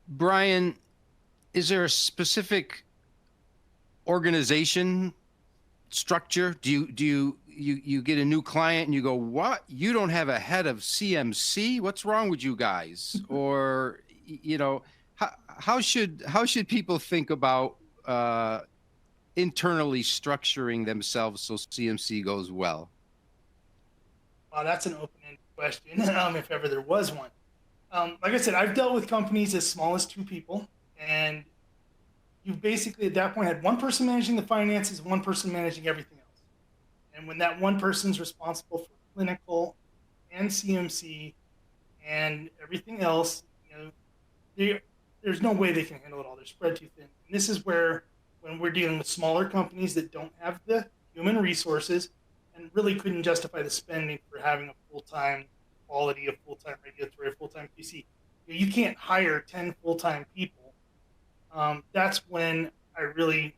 Brian, is there a specific organization structure? Do you get a new client and you go, what? You don't have a head of CMC? What's wrong with you guys? Or how should people think about internally structuring themselves so CMC goes well? That's an open-ended question, if ever there was one. Like I said, I've dealt with companies as small as 2 people, and you've basically at that point had one person managing the finances, one person managing everything else. And when that one person's responsible for clinical and CMC and everything else, there's no way they can handle it all. They're spread too thin. And this is where, when we're dealing with smaller companies that don't have the human resources and really couldn't justify the spending for having a full-time quality, a full-time regulatory, a full-time QC, you can't hire 10 full-time people. That's when I really,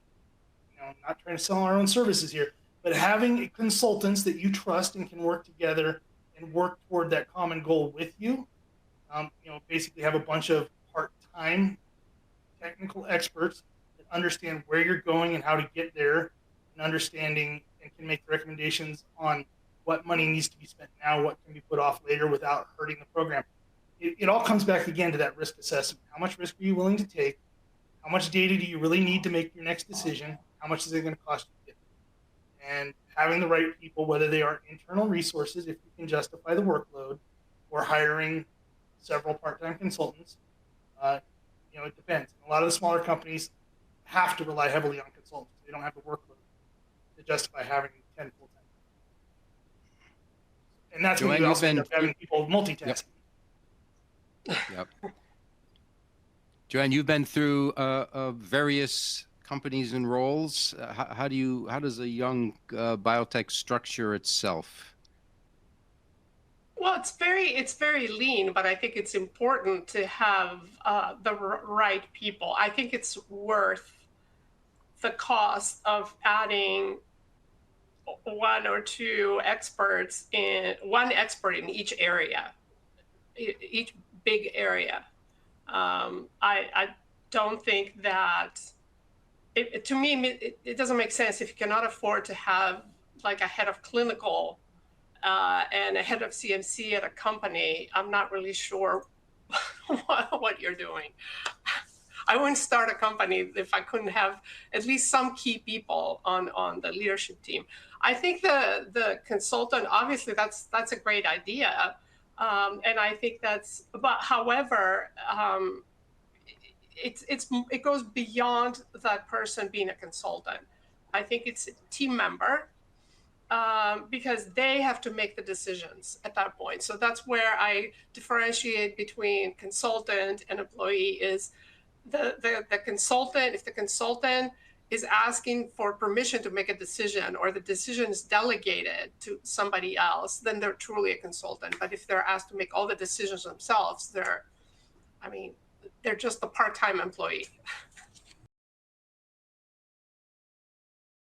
I'm not trying to sell our own services here, but having consultants that you trust and can work together and work toward that common goal with you, basically have a bunch of part-time technical experts that understand where you're going and how to get there, and understanding and can make recommendations on what money needs to be spent now, what can be put off later without hurting the program. It all comes back again to that risk assessment. How much risk are you willing to take? How much data do you really need to make your next decision? How much is it going to cost you to get there? And having the right people, whether they are internal resources, if you can justify the workload, or hiring several part-time consultants, it depends. A lot of the smaller companies have to rely heavily on consultants. They don't have the workload to justify having 10 full-time. And that's when Joanne, you you've also end been up having people multitasking. Yep. Joanne, you've been through various companies and roles. How does a young biotech structure itself? Well, it's very lean, but I think it's important to have the right people. I think it's worth the cost of adding one or two experts one expert in each area, each big area. I don't think that to me, it doesn't make sense if you cannot afford to have like a head of clinical and a head of CMC at a company. I'm not really sure what you're doing. I wouldn't start a company if I couldn't have at least some key people on the leadership team. I think the consultant, obviously that's a great idea. And I think but however, it goes beyond that person being a consultant. I think it's a team member, because they have to make the decisions at that point. So that's where I differentiate between consultant and employee. Is the consultant, if the consultant is asking for permission to make a decision, or the decision is delegated to somebody else, then they're truly a consultant. But if they're asked to make all the decisions themselves, they're just a part-time employee.